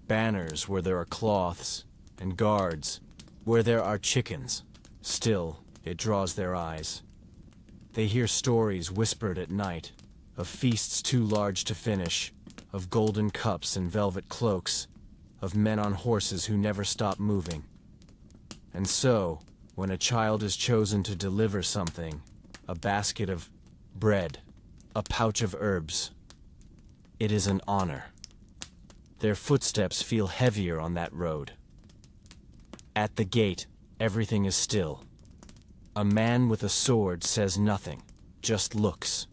banners where there are cloths, and guards where there are chickens. Still, it draws their eyes. They hear stories whispered at night, of feasts too large to finish, of golden cups and velvet cloaks, of men on horses who never stop moving. And so, when a child is chosen to deliver something, a basket of bread, a pouch of herbs, it is an honor. Their footsteps feel heavier on that road. At the gate, everything is still. A man with a sword says nothing, just looks,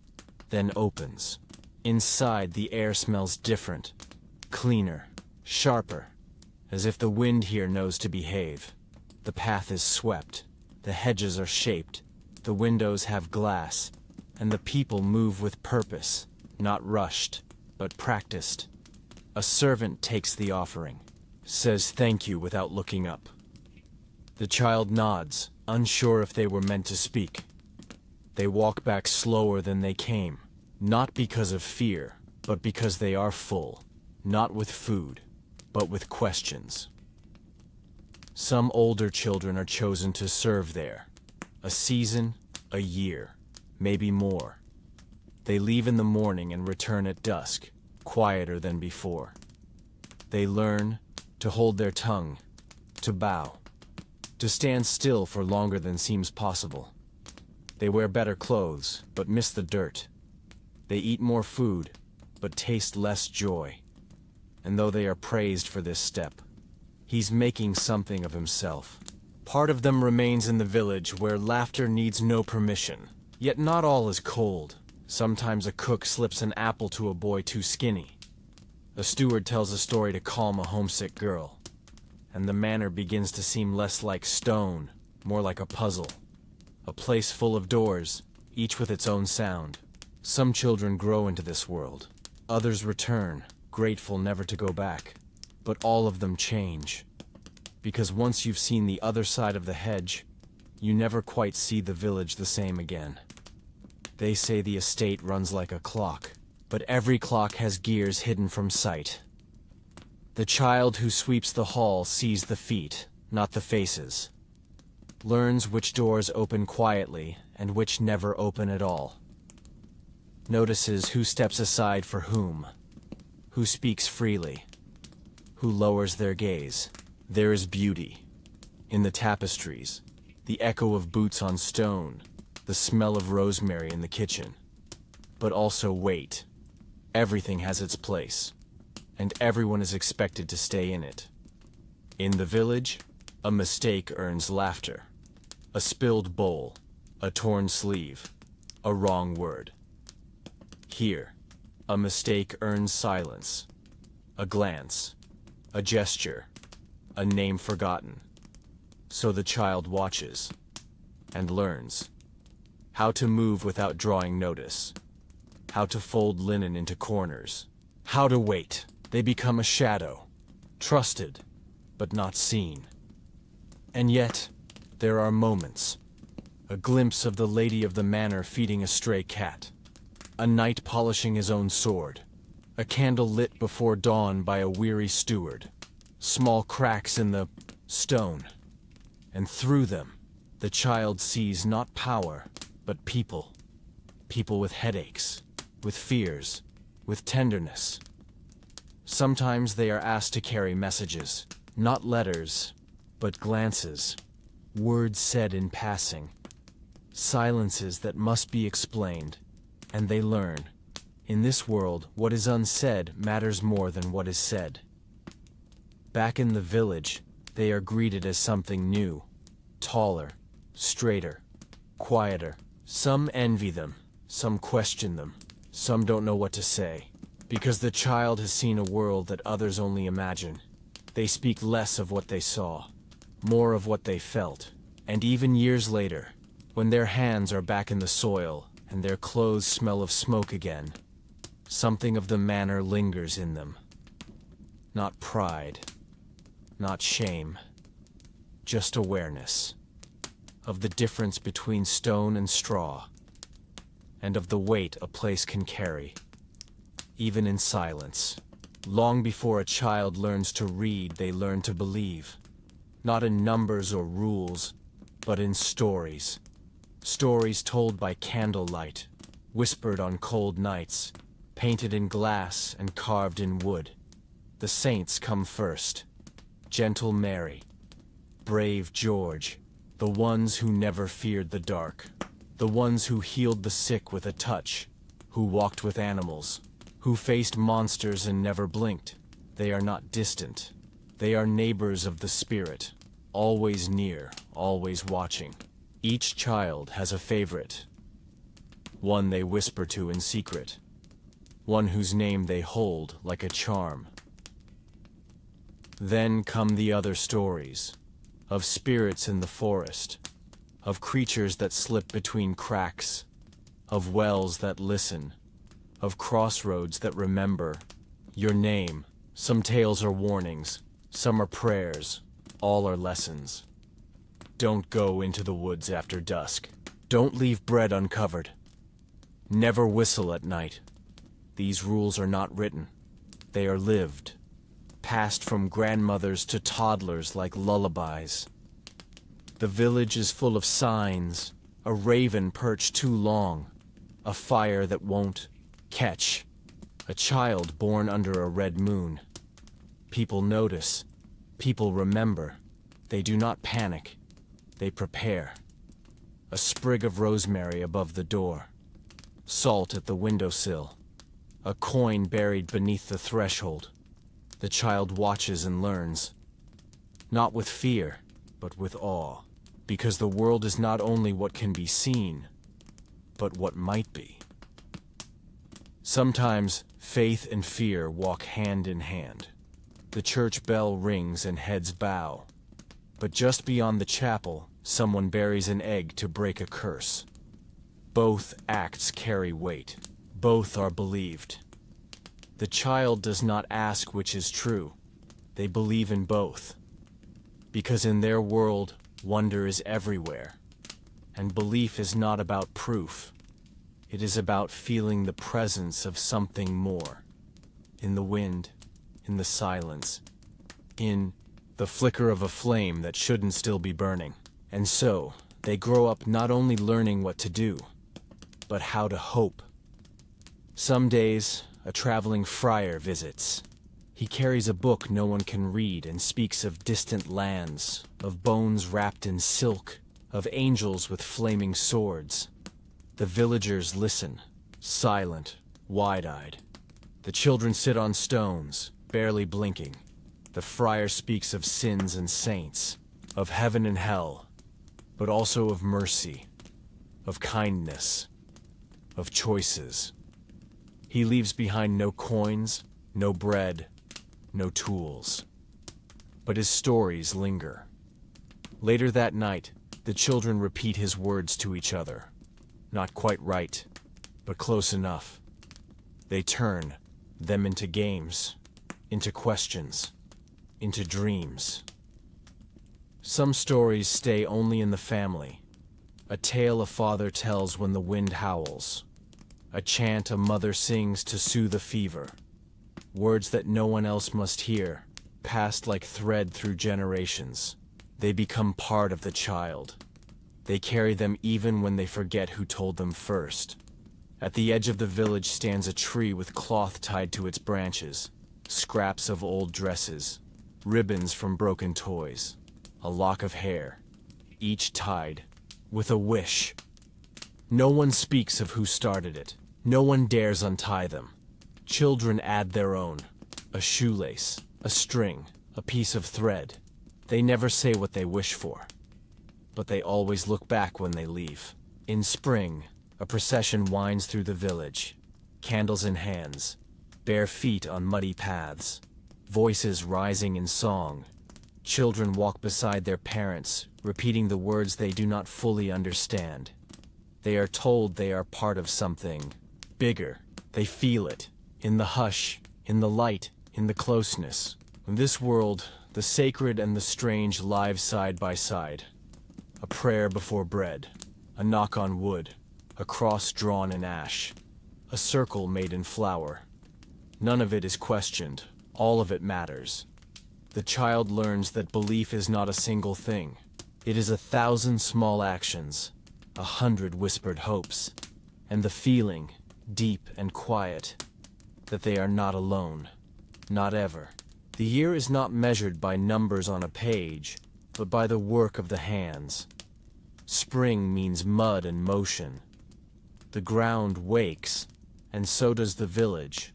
then opens. Inside, the air smells different, cleaner, sharper, as if the wind here knows to behave. The path is swept, the hedges are shaped, the windows have glass, and the people move with purpose, not rushed, but practiced. A servant takes the offering, says thank you without looking up. The child nods, unsure if they were meant to speak. They walk back slower than they came, not because of fear, but because they are full, not with food, but with questions. Some older children are chosen to serve there. A season, a year, maybe more. They leave in the morning and return at dusk, quieter than before. They learn to hold their tongue, to bow, to stand still for longer than seems possible. They wear better clothes, but miss the dirt. They eat more food, but taste less joy. And though they are praised for this step, he's making something of himself. Part of them remains in the village where laughter needs no permission. Yet not all is cold. Sometimes a cook slips an apple to a boy too skinny. A steward tells a story to calm a homesick girl. And the manor begins to seem less like stone, more like a puzzle. A place full of doors, each with its own sound. Some children grow into this world. Others return, grateful never to go back. But all of them change. Because once you've seen the other side of the hedge, you never quite see the village the same again. They say the estate runs like a clock, but every clock has gears hidden from sight. The child who sweeps the hall sees the feet, not the faces. Learns which doors open quietly and which never open at all. Notices who steps aside for whom, who speaks freely, who lowers their gaze. There is beauty in the tapestries, the echo of boots on stone, the smell of rosemary in the kitchen. But also weight. Everything has its place, and everyone is expected to stay in it. In the village, a mistake earns laughter. A spilled bowl, a torn sleeve, a wrong word. Here, a mistake earns silence, a glance, a gesture, a name forgotten. So the child watches and learns how to move without drawing notice, how to fold linen into corners, how to wait. They become a shadow, trusted, but not seen. And yet, there are moments. A glimpse of the lady of the manor feeding a stray cat. A knight polishing his own sword. A candle lit before dawn by a weary steward. Small cracks in the stone. And through them, the child sees not power, but people. People with headaches, with fears, with tenderness. Sometimes they are asked to carry messages, not letters, but glances, words said in passing, silences that must be explained, and they learn. In this world, what is unsaid matters more than what is said. Back in the village, they are greeted as something new, taller, straighter, quieter. Some envy them, some question them, some don't know what to say. Because the child has seen a world that others only imagine. They speak less of what they saw, more of what they felt. And even years later, when their hands are back in the soil and their clothes smell of smoke again, something of the manor lingers in them. Not pride, not shame, just awareness of the difference between stone and straw, and of the weight a place can carry, even in silence. Long before a child learns to read, they learn to believe, not in numbers or rules, but in stories. Stories told by candlelight, whispered on cold nights, painted in glass and carved in wood. The saints come first. Gentle Mary, brave George, the ones who never feared the dark, the ones who healed the sick with a touch, who walked with animals, who faced monsters and never blinked. They are not distant. They are neighbors of the spirit, always near, always watching. Each child has a favorite, one they whisper to in secret, one whose name they hold like a charm. Then come the other stories, of spirits in the forest, of creatures that slip between cracks, of wells that listen, of crossroads that remember your name. Some tales are warnings, some are prayers, all are lessons. Don't go into the woods after dusk. Don't leave bread uncovered. Never whistle at night. These rules are not written. They are lived, passed from grandmothers to toddlers like lullabies. The village is full of signs, a raven perched too long, a fire that won't catch, a child born under a red moon. People notice, people remember. They do not panic, they prepare. A sprig of rosemary above the door, salt at the windowsill, a coin buried beneath the threshold. The child watches and learns, not with fear, but with awe, because the world is not only what can be seen, but what might be. Sometimes faith and fear walk hand in hand. The church bell rings and heads bow. But just beyond the chapel, someone buries an egg to break a curse. Both acts carry weight. Both are believed. The child does not ask which is true. They believe in both. Because in their world, wonder is everywhere. And belief is not about proof. It is about feeling the presence of something more. In the wind, in the silence, in the flicker of a flame that shouldn't still be burning. And so, they grow up not only learning what to do, but how to hope. Some days, a traveling friar visits. He carries a book no one can read and speaks of distant lands, of bones wrapped in silk, of angels with flaming swords. The villagers listen, silent, wide-eyed. The children sit on stones, barely blinking. The friar speaks of sins and saints, of heaven and hell, but also of mercy, of kindness, of choices. He leaves behind no coins, no bread, no tools. But his stories linger. Later that night, the children repeat his words to each other. Not quite right, but close enough. They turn them into games, into questions, into dreams. Some stories stay only in the family. A tale a father tells when the wind howls. A chant a mother sings to soothe a fever. Words that no one else must hear, passed like thread through generations. They become part of the child. They carry them even when they forget who told them first. At the edge of the village stands a tree with cloth tied to its branches, scraps of old dresses, ribbons from broken toys, a lock of hair, each tied with a wish. No one speaks of who started it. No one dares untie them. Children add their own, a shoelace, a string, a piece of thread. They never say what they wish for, but they always look back when they leave. In spring, a procession winds through the village, candles in hands, bare feet on muddy paths, voices rising in song. Children walk beside their parents, repeating the words they do not fully understand. They are told they are part of something bigger. They feel it, in the hush, in the light, in the closeness. In this world, the sacred and the strange live side by side. A prayer before bread, a knock on wood, a cross drawn in ash, a circle made in flour. None of it is questioned, all of it matters. The child learns that belief is not a single thing. It is 1,000 small actions, 100 whispered hopes, and the feeling, deep and quiet, that they are not alone, not ever. The year is not measured by numbers on a page, but by the work of the hands. Spring means mud and motion. The ground wakes, and so does the village.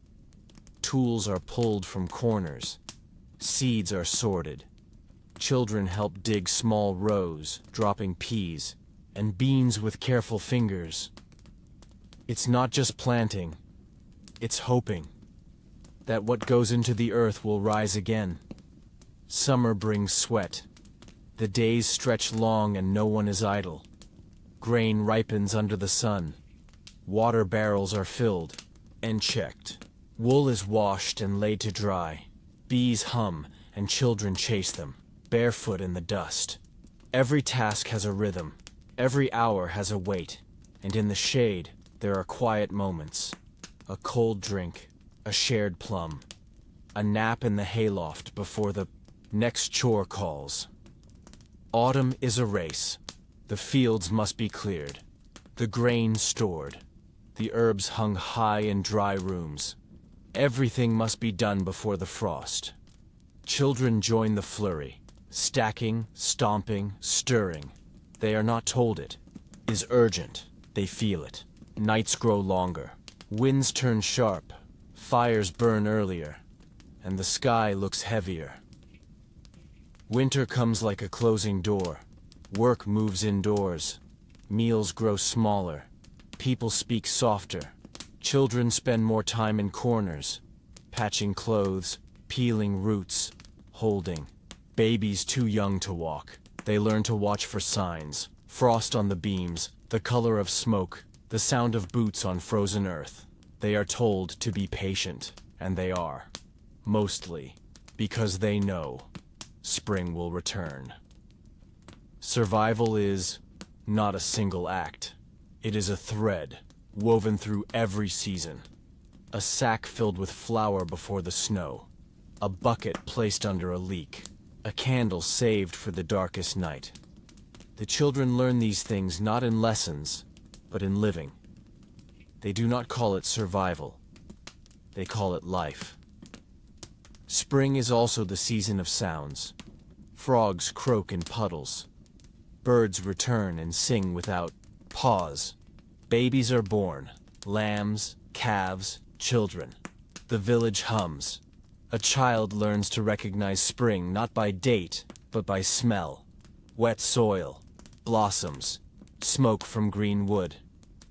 Tools are pulled from corners. Seeds are sorted. Children help dig small rows, dropping peas and beans with careful fingers. It's not just planting, it's hoping that what goes into the earth will rise again. Summer brings sweat. The days stretch long and no one is idle. Grain ripens under the sun. Water barrels are filled and checked. Wool is washed and laid to dry. Bees hum and children chase them, barefoot in the dust. Every task has a rhythm. Every hour has a weight. And in the shade, there are quiet moments. A cold drink, a shared plum, a nap in the hayloft before the next chore calls. Autumn is a race. The fields must be cleared, the grain stored, the herbs hung high in dry rooms. Everything must be done before the frost. Children join the flurry, stacking, stomping, stirring. They are not told it is urgent. They feel it. Nights grow longer. Winds turn sharp. Fires burn earlier. And the sky looks heavier. Winter comes like a closing door. Work moves indoors. Meals grow smaller. People speak softer. Children spend more time in corners, patching clothes, peeling roots, holding. Babies too young to walk. They learn to watch for signs. Frost on the beams, the color of smoke, the sound of boots on frozen earth. They are told to be patient, and they are. Mostly because they know spring will return. Survival is not a single act. It is a thread woven through every season. A sack filled with flour before the snow. A bucket placed under a leak. A candle saved for the darkest night. The children learn these things not in lessons, but in living. They do not call it survival. They call it life. Spring is also the season of sounds. Frogs croak in puddles. Birds return and sing without pause. Babies are born, lambs, calves, children. The village hums. A child learns to recognize spring not by date, but by smell. Wet soil, blossoms, smoke from green wood.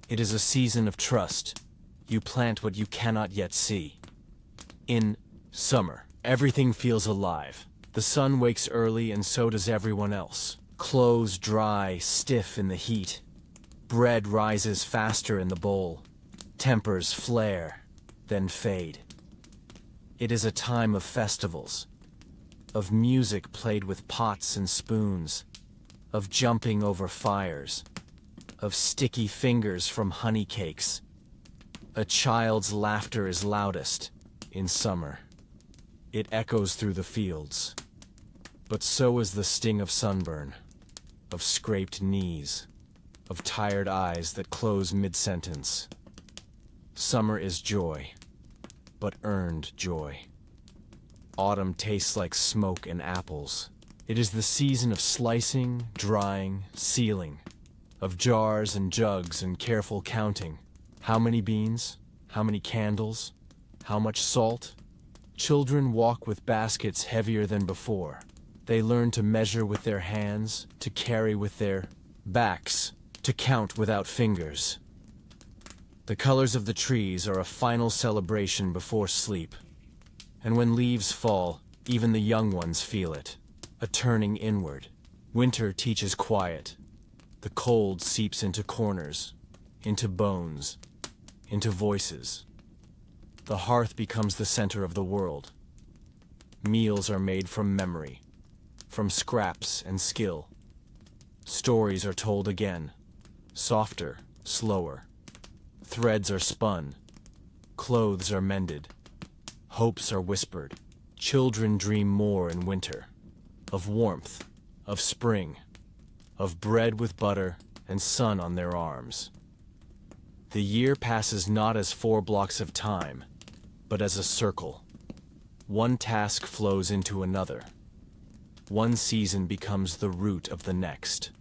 It is a season of trust. You plant what you cannot yet see. In summer, everything feels alive. The sun wakes early and so does everyone else. Clothes dry, stiff in the heat. Bread rises faster in the bowl. Tempers flare, then fade. It is a time of festivals, of music played with pots and spoons, of jumping over fires, of sticky fingers from honey cakes. A child's laughter is loudest in summer. It echoes through the fields. But so is the sting of sunburn, of scraped knees, of tired eyes that close mid-sentence. Summer is joy, but earned joy. Autumn tastes like smoke and apples. It is the season of slicing, drying, sealing, of jars and jugs and careful counting. How many beans? How many candles? How much salt? Children walk with baskets heavier than before. They learn to measure with their hands, to carry with their backs, to count without fingers. The colors of the trees are a final celebration before sleep. And when leaves fall, even the young ones feel it, a turning inward. Winter teaches quiet. The cold seeps into corners, into bones, into voices. The hearth becomes the center of the world. Meals are made from memory, from scraps and skill. Stories are told again, softer, slower. Threads are spun, clothes are mended, hopes are whispered. Children dream more in winter, of warmth, of spring, of bread with butter and sun on their arms. The year passes not as 4 blocks of time, but as a circle. One task flows into another. One season becomes the root of the next.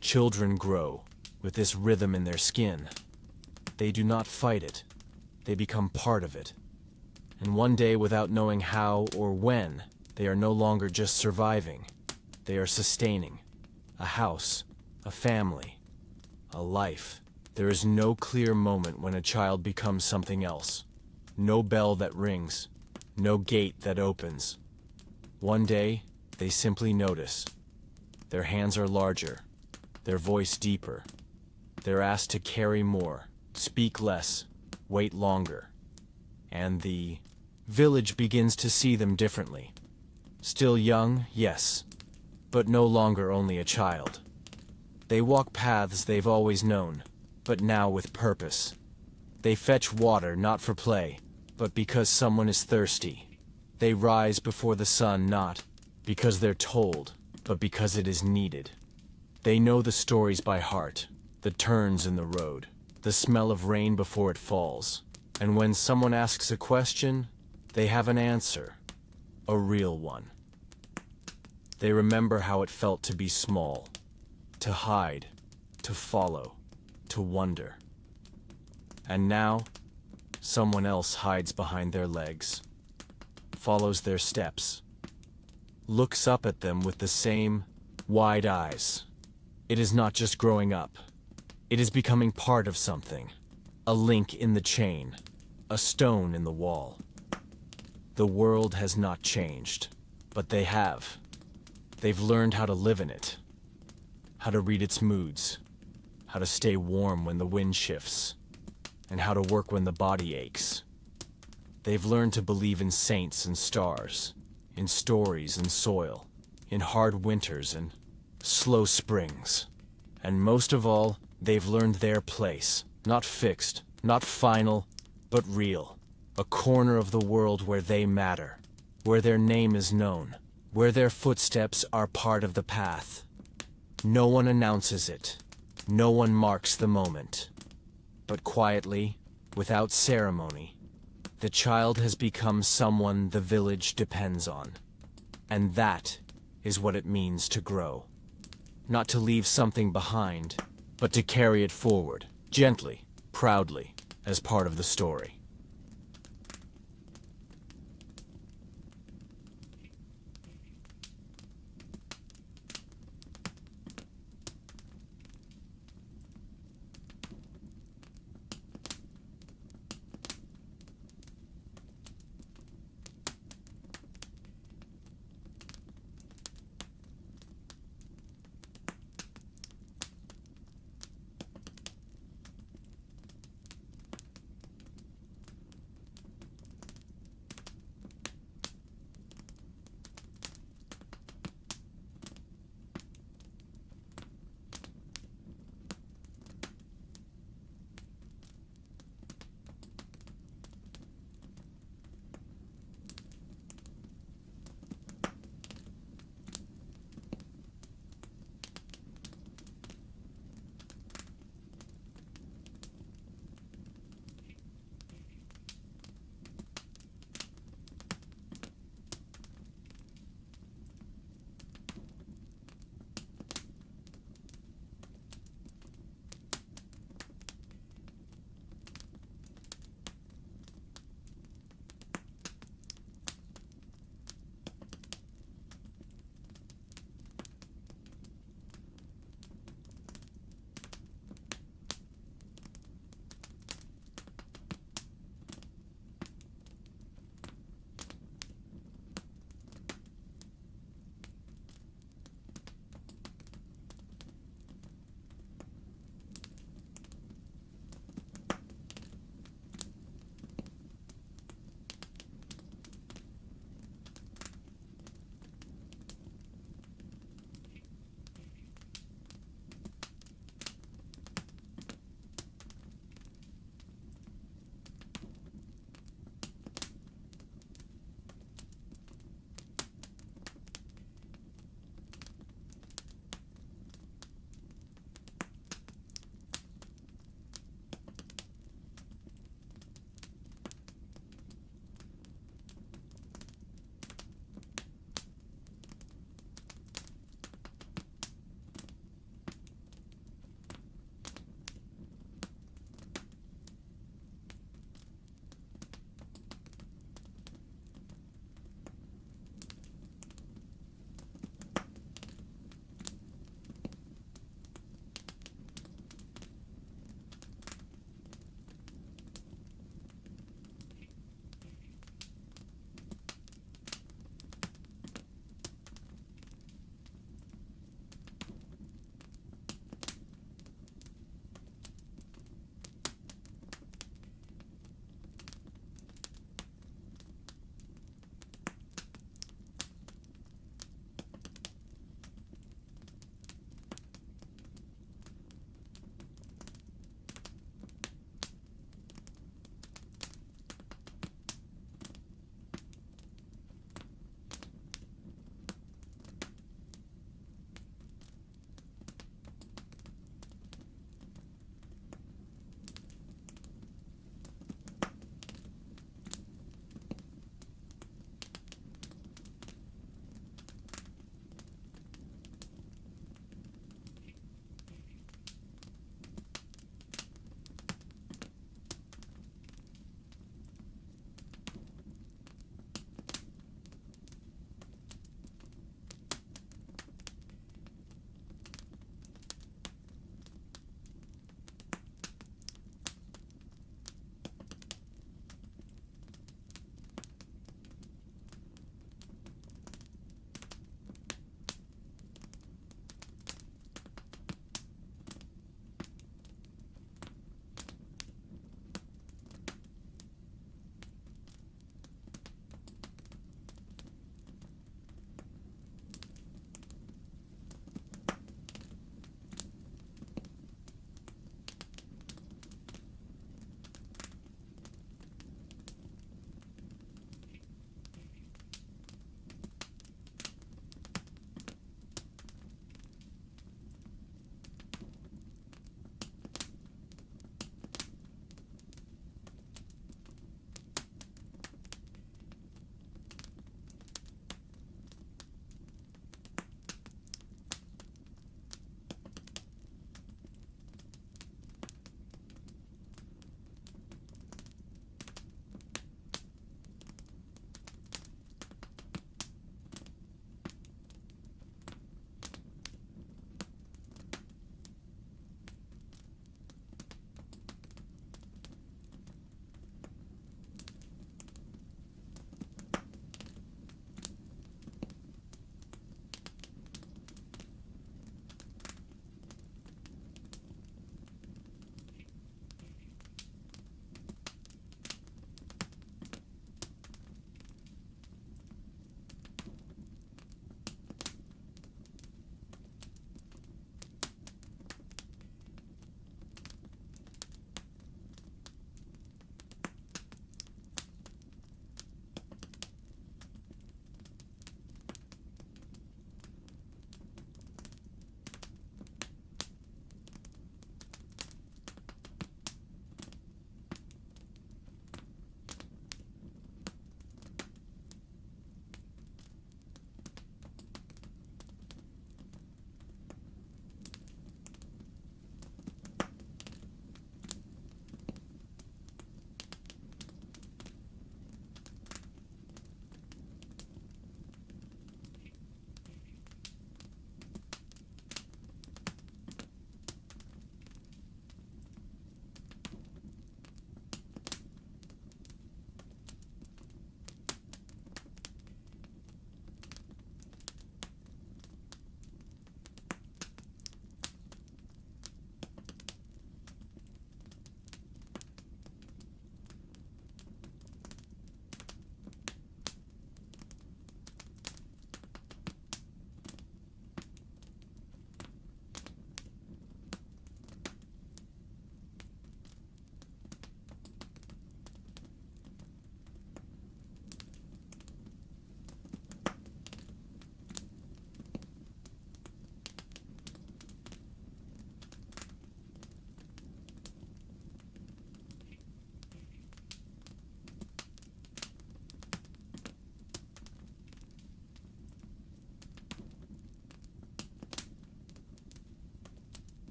Children grow with this rhythm in their skin. They do not fight it. They become part of it. And one day, without knowing how or when, they are no longer just surviving. They are sustaining. A house, a family, a life. There is no clear moment when a child becomes something else. No bell that rings. No gate that opens. One day, they simply notice. Their hands are larger. Their voice deeper. They're asked to carry more. Speak less, wait longer. And the village begins to see them differently. Still young, yes, but no longer only a child. They walk paths they've always known, but now with purpose. They fetch water not for play, but because someone is thirsty. They rise before the sun not because they're told, but because it is needed. They know the stories by heart, the turns in the road, the smell of rain before it falls. And when someone asks a question, they have an answer, a real one. They remember how it felt to be small, to hide, to follow, to wonder. And now, someone else hides behind their legs, follows their steps, looks up at them with the same wide eyes. It is not just growing up. It is becoming part of something, a link in the chain, a stone in the wall. The world has not changed, but they have. They've learned how to live in it, how to read its moods, how to stay warm when the wind shifts, and how to work when the body aches. They've learned to believe in saints and stars, in stories and soil, in hard winters and slow springs. And most of all, they've learned their place, not fixed, not final, but real. A corner of the world where they matter, where their name is known, where their footsteps are part of the path. No one announces it. No one marks the moment. But quietly, without ceremony, the child has become someone the village depends on. And that is what it means to grow. Not to leave something behind, but to carry it forward, gently, proudly, as part of the story.